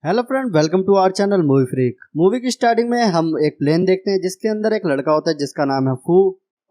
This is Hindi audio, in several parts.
Hello friend, welcome to our channel movie freak. Movie की स्टार्टिंग में हम एक प्लेन देखते हैं जिसके अंदर एक लड़का होता है जिसका नाम है फू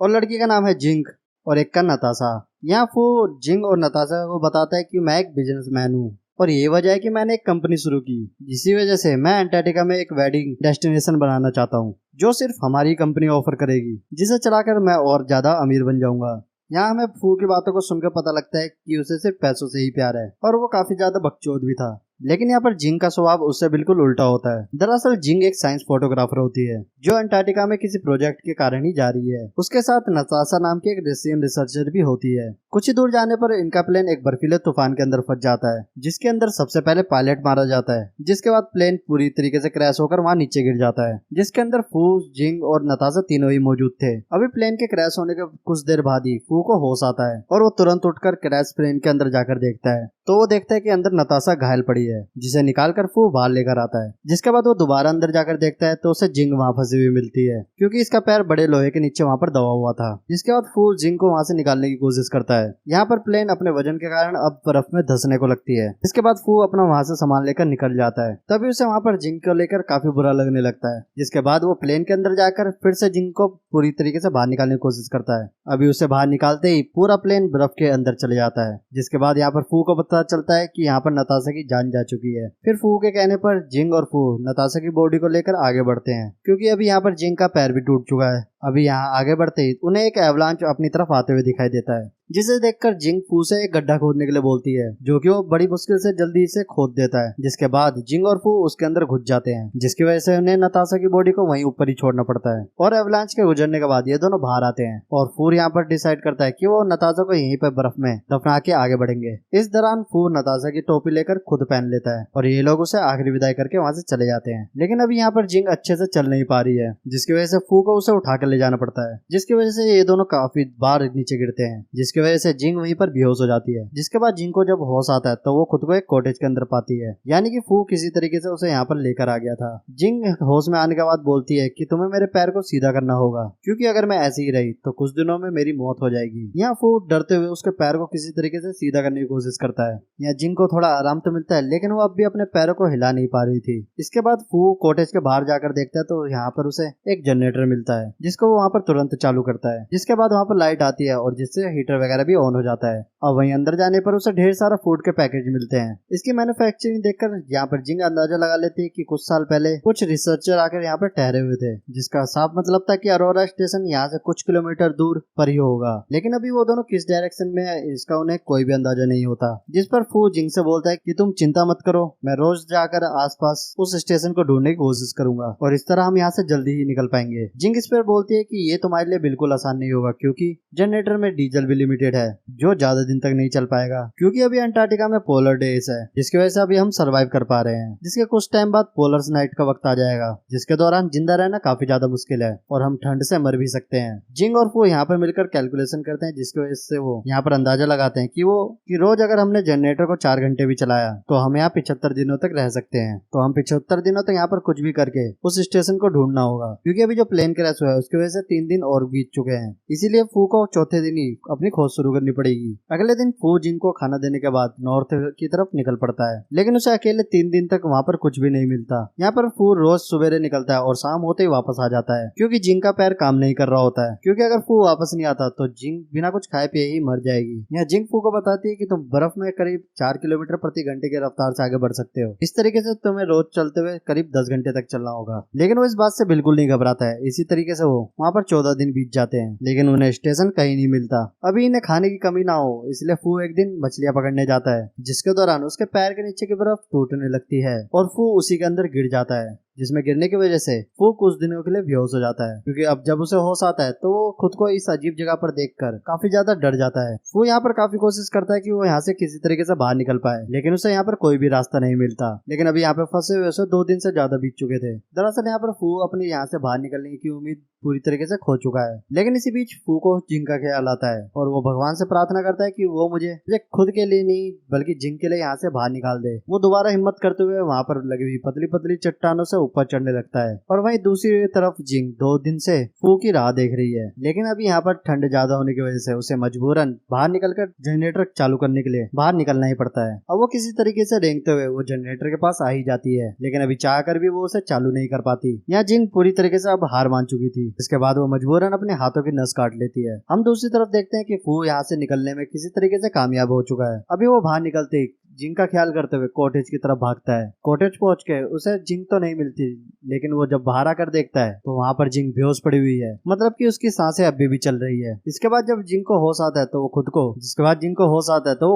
और लड़की का नाम है जिंग और एक का नताशा। यहाँ फू जिंग और नताशा को बताता है कि मैं एक बिजनेसमैन हूँ और ये वजह है कि मैंने एक कंपनी शुरू की, जिसी वजह से मैं अंटार्कटिका में एक वेडिंग डेस्टिनेशन बनाना चाहता हूँ जो सिर्फ हमारी कंपनी ऑफर करेगी, जिसे चलाकर मैं और ज्यादा अमीर बन जाऊंगा। यहाँ हमें फू की बातों को सुनकर पता लगता है कि उसे सिर्फ पैसों से ही प्यार है और वो काफी ज्यादा बकचोद भी था। लेकिन यहाँ पर जिंग का स्वभाव उससे बिल्कुल उल्टा होता है। दरअसल जिंग एक साइंस फोटोग्राफर होती है जो अंटार्कटिका में किसी प्रोजेक्ट के कारण ही जा रही है। उसके साथ नताशा नाम की एक रशियन रिसर्चर भी होती है। कुछ ही दूर जाने पर इनका प्लेन एक बर्फीले तूफान के अंदर फंस जाता है, जिसके अंदर सबसे पहले पायलट मारा जाता है, जिसके बाद प्लेन पूरी तरीके से क्रैश होकर वहाँ नीचे गिर जाता है, जिसके अंदर फू, जिंग और नताशा तीनों ही मौजूद थे। अभी प्लेन के क्रैश होने के कुछ देर बाद ही फू को होश आता है और वो तुरंत उठकर क्रैश प्लेन के अंदर जाकर देखता है तो वो देखता है कि अंदर नताशा घायल पड़ी है, जिसे निकाल कर फू बाहर लेकर आता है। जिसके बाद वो दोबारा अंदर जाकर देखता है तो उसे जिंग वहाँ फंसी हुई मिलती है, क्योंकि इसका पैर बड़े लोहे के नीचे वहाँ पर दबा हुआ था। जिसके बाद फू जिंग को वहाँ से निकालने की कोशिश करता है। यहाँ पर प्लेन अपने वजन के कारण अब बर्फ में धंसने को लगती है। इसके बाद फू अपना वहाँ से सामान लेकर निकल जाता है। तभी उसे वहाँ पर जिंग को लेकर काफी बुरा लगने लगता है। जिसके बाद वो प्लेन के अंदर जाकर फिर से जिंग को पूरी तरीके से बाहर निकालने की कोशिश करता है। अभी उसे बाहर निकालते ही पूरा प्लेन बर्फ के अंदर चले जाता है। जिसके बाद यहाँ पर फू को पता चलता है कि यहाँ पर नताशा की जान जा चुकी है। फिर फू के कहने पर जिंग और फू नताशा की बॉडी को लेकर आगे बढ़ते हैं, क्योंकि अभी यहाँ पर जिंग का पैर भी टूट चुका है। अभी यहाँ आगे बढ़ते ही उन्हें एक एवलांच अपनी तरफ आते हुए दिखाई देता है, जिसे देखकर जिंग फू से एक गड्ढा खोदने के लिए बोलती है, जो कि वो बड़ी मुश्किल से जल्दी से खोद देता है। जिसके बाद जिंग और फू उसके अंदर घुस जाते हैं, जिसकी वजह से उन्हें नताशा की बॉडी को वहीं ऊपर ही छोड़ना पड़ता है। और एवलांच के गुजरने के बाद ये दोनों बाहर आते हैं और फू यहाँ पर डिसाइड करता है कि वो नताशा को यहीं पर बर्फ में दफना के आगे बढ़ेंगे। इस दौरान फू नताशा की टोपी लेकर खुद पहन लेता है और ये लोग उसे आखिरी विदाई करके वहाँ से चले जाते हैं। लेकिन अभी यहाँ पर जिंग अच्छे से चल नहीं पा रही है, जिसकी वजह से फू को उसे उठा कर ले जाना पड़ता है, जिसकी वजह से ये दोनों काफी बार नीचे गिरते हैं, जिसकी वजह से जिंग वहीं पर बेहोश हो जाती है। जिसके बाद जिंग को जब होश आता है तो वो खुद को एक कॉटेज के अंदर पाती है, यानी कि फू किसी तरीके से उसे यहाँ पर लेकर आ गया था। जिंग होश में आने के बाद बोलती है कि तुम्हें मेरे पैर को सीधा करना होगा, क्योंकि अगर मैं ऐसी ही रही तो कुछ दिनों में मेरी मौत हो जाएगी। यहाँ फू डरते हुए उसके पैर को किसी तरीके से सीधा करने की कोशिश करता है। यहाँ जिंग को थोड़ा आराम तो मिलता है, लेकिन वो अब भी अपने पैरों को हिला नहीं पा रही थी। इसके बाद फू कॉटेज के बाहर जाकर देखता है तो यहाँ पर उसे एक जनरेटर मिलता है, जिसको वो वहाँ पर तुरंत चालू करता है। जिसके बाद वहाँ पर लाइट आती है और जिससे हीटर वगैरह भी ऑन हो जाता है। और वहीं अंदर जाने पर उसे ढेर सारा फूड के पैकेज मिलते हैं। इसकी मैन्युफैक्चरिंग देखकर यहाँ पर जिंग अंदाजा लगा लेती है कि कुछ साल पहले कुछ रिसर्चर आकर यहाँ पर ठहरे हुए थे, जिसका साफ मतलब था कि अरोरा स्टेशन यहाँ से कुछ किलोमीटर दूर पर ही होगा। लेकिन अभी वो दोनों किस डायरेक्शन में है इसका उन्हें कोई भी अंदाजा नहीं होता। जिस पर फू जिंग से बोलता है कि तुम चिंता मत करो, मैं रोज जाकर आसपास उस स्टेशन को ढूंढने की कोशिश करूंगा और इस तरह हम यहाँ से जल्दी ही निकल पाएंगे। जिंग इस पर बोलती है कि ये तुम्हारे लिए बिल्कुल आसान नहीं होगा, क्योंकि जनरेटर में डीजल भी लिमिटेड है जो ज्यादा दिन तक नहीं चल पाएगा, क्योंकि अभी अंटार्कटिका में पोलर डेज है, जिसकी वजह से अभी हम सरवाइव कर पा रहे हैं। जिसके कुछ टाइम बाद पोलर नाइट का वक्त आ जाएगा, जिसके दौरान जिंदा रहना काफी ज्यादा मुश्किल है और हम ठंड से मर भी सकते हैं। जिंग और वो यहाँ पर मिलकर कैलकुलेशन करते हैं, जिसकी वजह से वो यहाँ पर अंदाजा लगाते हैं कि रोज अगर हमने जनरेटर को 4 घंटे भी चलाया तो हम यहाँ 75 दिनों तक रह सकते हैं। तो हम 75 दिनों तक यहाँ पर कुछ भी करके उस स्टेशन को ढूंढना होगा, क्योंकि अभी जो प्लेन क्रैश हुआ है उसकी वजह से 3 दिन और बीत चुके हैं। इसीलिए फू को चौथे दिन ही अपनी खोज शुरू करनी पड़ेगी। अगले दिन फू जिंग को खाना देने के बाद नॉर्थ की तरफ निकल पड़ता है, लेकिन उसे अकेले 3 दिन तक वहाँ पर कुछ भी नहीं मिलता। यहाँ पर फू रोज सवेरे निकलता है और शाम होते ही वापस आ जाता है, क्योंकि जिंग का पैर काम नहीं कर रहा होता है। क्योंकि अगर फू वापस नहीं आता तो जिंग बिना कुछ खाए पिए ही मर जाएगी। यहाँ जिंग फू को बताती है कि तुम बर्फ में करीब 4 किलोमीटर प्रति घंटे की रफ्तार से आगे बढ़ सकते हो। इस तरीके से तुम्हें रोज चलते हुए करीब 10 घंटे तक चलना होगा। लेकिन वो इस बात से बिल्कुल नहीं घबराता है। इसी तरीके से वो वहाँ पर 14 दिन बीत जाते हैं, लेकिन उन्हें स्टेशन कहीं नहीं मिलता। अभी इन्हें खाने की कमी ना हो इसलिए फू एक दिन मछलियां पकड़ने जाता है, जिसके दौरान उसके पैर के नीचे की बर्फ टूटने लगती है और फू उसी के अंदर गिर जाता है, जिसमें गिरने की वजह से वो कुछ दिनों के लिए बेहोश हो जाता है। क्योंकि अब जब उसे होश आता है तो वो खुद को इस अजीब जगह पर देखकर काफी ज्यादा डर जाता है। वो यहाँ पर काफी कोशिश करता है कि वो यहाँ से किसी तरीके से बाहर निकल पाए, लेकिन उसे यहाँ पर कोई भी रास्ता नहीं मिलता। लेकिन अभी यहाँ पे फंसे हुए उसे 2 दिन से ज्यादा बीत चुके थे। दरअसल यहाँ पर फू अपने यहाँ से बाहर निकलने की उम्मीद पूरी तरीके से खो चुका है। लेकिन इसी बीच फू को जिंग का ख्याल आता है और वो भगवान से प्रार्थना करता है कि वो मुझे खुद के लिए नहीं बल्कि जिंग के लिए यहाँ से बाहर निकाल दे। वो दोबारा हिम्मत करते हुए वहाँ पर लगी हुई पतली पतली चट्टानों से ऊपर चढ़ने लगता है। और वहीं दूसरी तरफ जिंग 2 दिन से फू की राह देख रही है, लेकिन अभी यहाँ पर ठंड ज्यादा होने की वजह से उसे मजबूरन बाहर निकलकर जनरेटर चालू करने के लिए बाहर निकलना ही पड़ता है। अब वो किसी तरीके से रेंगते हुए वो जनरेटर के पास आ ही जाती है, लेकिन अभी चाह कर भी वो उसे चालू नहीं कर पाती। यहाँ जिंग पूरी तरीके से अब हार मान चुकी थी। इसके बाद वो मजबूरन अपने हाथों की नस काट लेती है। हम दूसरी तरफ देखते हैं कि फू यहाँ से निकलने में किसी तरीके से कामयाब हो चुका है। अभी वो बाहर निकलते ही जिंग का ख्याल करते हुए कॉटेज की तरफ भागता है। कॉटेज पहुंच के उसे जिंग तो नहीं मिलती, लेकिन वो जब बाहर आकर देखता है तो वहाँ पर जिंग बेहोश पड़ी हुई है, मतलब कि उसकी सांसें अभी भी चल रही है। इसके बाद जब जिंग को होश आता है तो वो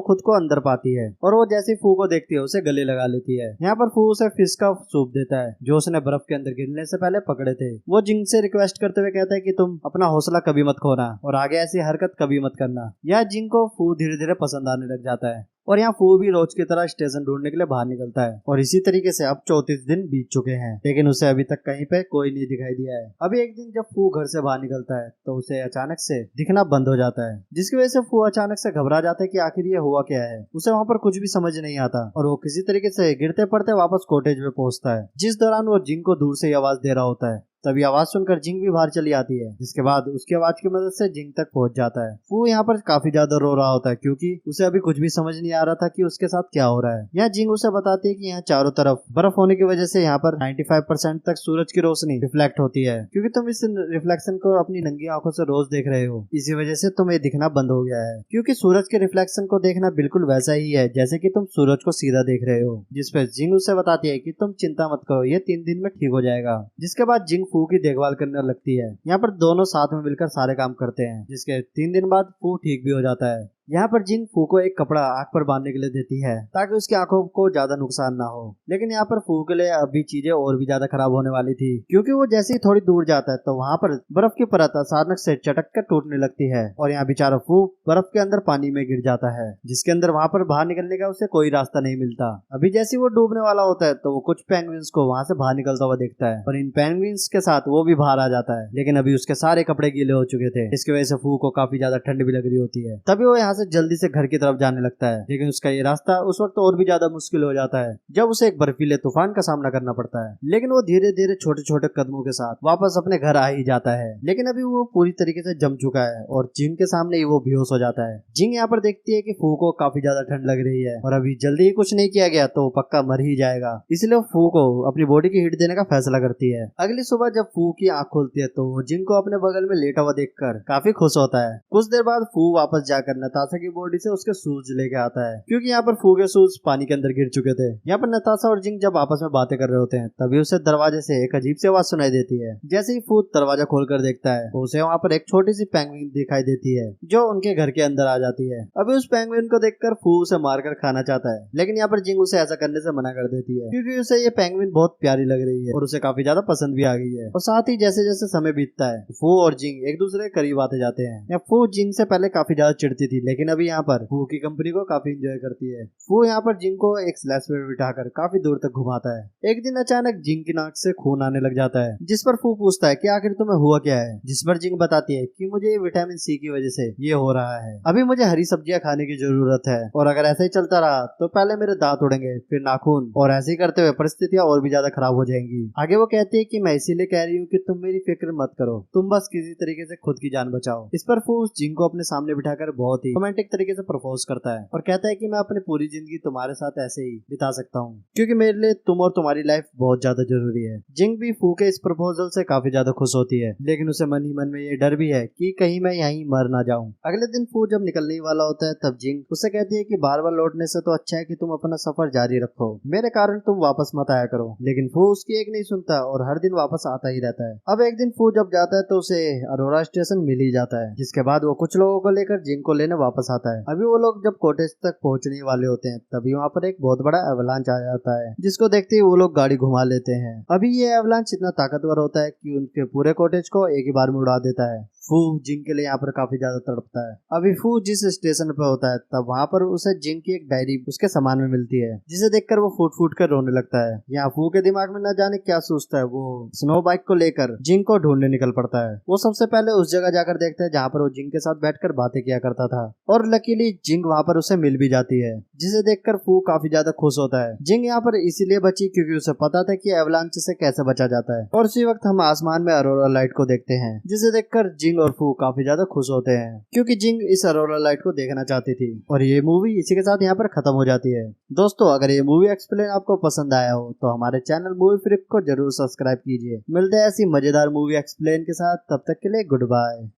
खुद को अंदर पाती है और वो जैसे फू को देखती है उसे गले लगा लेती है। यहाँ पर फू उसे फिश का सूप देता है जो उसने बर्फ के अंदर गिरने से पहले पकड़े थे। वो जिंग से रिक्वेस्ट करते हुए कहता है कि तुम अपना हौसला कभी मत खोना और आगे ऐसी हरकत कभी मत करना। यह जिंग को फू धीरे धीरे पसंद आने लग जाता है और यहाँ फू भी रोज की तरह स्टेशन ढूंढने के लिए बाहर निकलता है। और इसी तरीके से अब 34 दिन बीत चुके हैं, लेकिन उसे अभी तक कहीं पे कोई नहीं दिखाई दिया है। अभी एक दिन जब फू घर से बाहर निकलता है तो उसे अचानक से दिखना बंद हो जाता है, जिसकी वजह से फू अचानक से घबरा जाता है कि आखिर ये हुआ क्या है। उसे वहाँ पर कुछ भी समझ नहीं आता और वो किसी तरीके से गिरते पड़ते वापस कॉटेज में पहुंचता है, जिस दौरान वो जिंग को दूर से ही आवाज दे रहा होता है। तभी आवाज सुनकर जिंग भी बाहर चली आती है, जिसके बाद उसकी आवाज की मदद से जिंग तक पहुंच जाता है। फू यहाँ पर काफी ज्यादा रो रहा होता है क्योंकि उसे अभी कुछ भी समझ नहीं आ रहा था कि उसके साथ क्या हो रहा है। यहाँ जिंग उसे बताती है कि यहाँ चारों तरफ बर्फ होने की वजह से यहाँ पर 95% तक सूरज की रोशनी रिफ्लेक्ट होती है, क्योंकि तुम इस रिफ्लेक्शन को अपनी नंगी आंखों से रोज देख रहे हो। इसी वजह से तुम्हें दिखना बंद हो गया है, क्योंकि सूरज के रिफ्लेक्शन को देखना बिल्कुल वैसा ही है जैसे कि तुम सूरज को सीधा देख रहे हो। जिसपे जिंग उसे बताती है कि तुम चिंता मत करो, ये 3 दिन में ठीक हो जाएगा। जिसके बाद जिंग फू की देखभाल करने लगती है। यहाँ पर दोनों साथ में मिलकर सारे काम करते हैं, जिसके 3 दिन बाद फू ठीक भी हो जाता है। यहाँ पर जिंग फू को एक कपड़ा आंख पर बांधने के लिए देती है ताकि उसकी आंखों को ज्यादा नुकसान ना हो, लेकिन यहाँ पर फू के लिए अभी चीजें और भी ज्यादा खराब होने वाली थी, क्योंकि वो जैसे ही थोड़ी दूर जाता है तो वहाँ पर बर्फ की परत अचानक से चटक कर टूटने लगती है और यहाँ बेचारा फू बर्फ के अंदर पानी में गिर जाता है, जिसके अंदर वहाँ पर बाहर निकलने का उसे कोई रास्ता नहीं मिलता। अभी जैसे वो डूबने वाला होता है तो वो कुछ पेंगुइन्स को वहाँ से बाहर निकलता हुआ देखता है और इन पेंगुइन्स के साथ वो भी बाहर आ जाता है, लेकिन अभी उसके सारे कपड़े गीले हो चुके थे। इसकी वजह से फू को काफी ज्यादा ठंड भी लग रही होती है। तभी वो यहाँ से जल्दी से घर की तरफ जाने लगता है, लेकिन उसका ये रास्ता उस वक्त और भी ज्यादा मुश्किल हो जाता है जब उसे एक बर्फीले तूफान का सामना करना पड़ता है। लेकिन वो धीरे धीरे छोटे छोटे कदमों के साथ वापस अपने घर आ ही जाता है, लेकिन अभी वो पूरी तरीके से जम चुका है और जिंग के सामने ही वो बेहोश हो जाता है। जिंग यहाँ पर देखती है कि फू को काफी ज्यादा ठंड लग रही है और अभी जल्दी ही कुछ नहीं किया गया तो पक्का मर ही जाएगा, इसलिए फू को अपनी बॉडी की हीट देने का फैसला करती है। अगली सुबह जब फू की आंख खुलती है तो वो जिंग को अपने बगल में लेटा हुआ देखकर काफी खुश होता है। कुछ देर बाद फू वापस जाकर नताशा की बॉडी से उसके शूज लेके आता है, क्योंकि यहाँ पर फू के शूज पानी के अंदर गिर चुके थे। यहाँ पर नताशा और जिंग जब आपस में बातें कर रहे होते हैं तभी उसे दरवाजे से एक अजीब सी आवाज सुनाई देती है। जैसे ही फू दरवाजा खोलकर देखता है तो उसे वहाँ पर एक छोटी सी पेंगुइन दिखाई देती है जो उनके घर के अंदर आ जाती है। अभी उस पेंगुइन को देखकर फू उसे मारकर खाना चाहता है, लेकिन यहाँ पर जिंग उसे ऐसा करने से मना कर देती है, क्योंकि उसे ये पेंगुइन बहुत प्यारी लग रही है और उसे काफी ज्यादा पसंद भी आ गई है। और साथ ही जैसे जैसे समय बीतता है फू और जिंग एक दूसरे के करीब आते जाते हैं। या फू जिंग से पहले काफी ज्यादा चिढ़ती थी, लेकिन अभी यहाँ पर फू की कंपनी को काफी एंजॉय करती है। फू यहाँ पर जिंग को एक स्लैश में बिठाकर काफी दूर तक घुमाता है। एक दिन अचानक जिंग की नाक से खून आने लग जाता है, जिस पर फू पूछता है कि आखिर तुम्हें हुआ क्या है, जिस पर जिंग बताती है कि मुझे विटामिन सी की वजह से ये हो रहा है। अभी मुझे हरी सब्जियां खाने की जरूरत है और अगर ऐसा ही चलता रहा तो पहले मेरे दांत उड़ेंगे फिर नाखून, और ऐसे ही करते हुए परिस्थितियां और भी ज्यादा खराब हो जाएंगी। आगे वो कहती है कि मैं इसीलिए कह रही हूँ कि तुम मेरी फिक्र मत करो, तुम बस किसी तरीके से खुद की जान बचाओ। इस पर फू जिंग को अपने सामने बिठाकर बहुत ही रोमांटिक तरीके से प्रपोज करता है और कहता है कि मैं अपनी पूरी जिंदगी तुम्हारे साथ ऐसे ही बिता सकता हूँ, क्योंकि मेरे लिए तुम और तुम्हारी लाइफ बहुत ज्यादा जरूरी है। जिंग भी फू के इस प्रपोजल से काफी ज्यादा खुश होती है, लेकिन उसे मन ही मन में ये डर भी है कि कहीं मैं यहीं मर ना जाऊं। अगले दिन फू जब निकलने वाला होता है तब जिंग उससे कहती है कि बार बार लौटने से तो अच्छा है कि तुम अपना सफर जारी रखो, मेरे कारण तुम वापस मत आया करो। लेकिन फू उसकी एक नहीं सुनता और हर दिन वापस आता ही रहता है। अब एक दिन फू जब जाता है तो उसे अरोरा स्टेशन मिल ही जाता है, जिसके बाद वो कुछ लोगों को लेकर जिंग को लेने वापस आता है। अभी वो लोग जब कॉटेज तक पहुंचने वाले होते हैं तभी वहाँ पर एक बहुत बड़ा एवलांच आ जाता है, जिसको देखते ही वो लोग गाड़ी घुमा लेते हैं। अभी ये एवलांच इतना ताकतवर होता है कि उनके पूरे कॉटेज को एक ही बार में उड़ा देता है। फू जिंग के लिए यहाँ पर काफी ज्यादा तड़पता है। अभी फू जिस स्टेशन पे होता है तब वहाँ पर उसे जिंग की एक डायरी उसके सामान में मिलती है, जिसे देखकर वो फूट फूट कर रोने लगता है। यहाँ फू के दिमाग में न जाने क्या सोचता है, वो स्नो बाइक को लेकर जिंग को ढूंढने निकल पड़ता है। वो सबसे पहले उस जगह जाकर देखता है जहाँ पर वो जिंग के साथ बैठकर बातें किया करता था, और लकीली जिंग वहाँ पर उसे मिल भी जाती है, जिसे देखकर फू काफी ज्यादा खुश होता है। जिंग यहाँ पर इसीलिए बची क्योंकि उसे पता था कि एवलांच से कैसे बचा जाता है। और उसी वक्त हम आसमान में अरोरा लाइट को देखते हैं, जिसे देखकर जिंग और फू काफी ज्यादा खुश होते हैं क्योंकि जिंग इस अरोरा लाइट को देखना चाहती थी। और ये मूवी इसी के साथ यहाँ पर खत्म हो जाती है। दोस्तों, अगर ये मूवी एक्सप्लेन आपको पसंद आया हो तो हमारे चैनल मूवी फ्रीक को जरूर सब्सक्राइब कीजिए। मिलते हैं ऐसी मजेदार मूवी एक्सप्लेन के साथ, तब तक के लिए गुड बाय।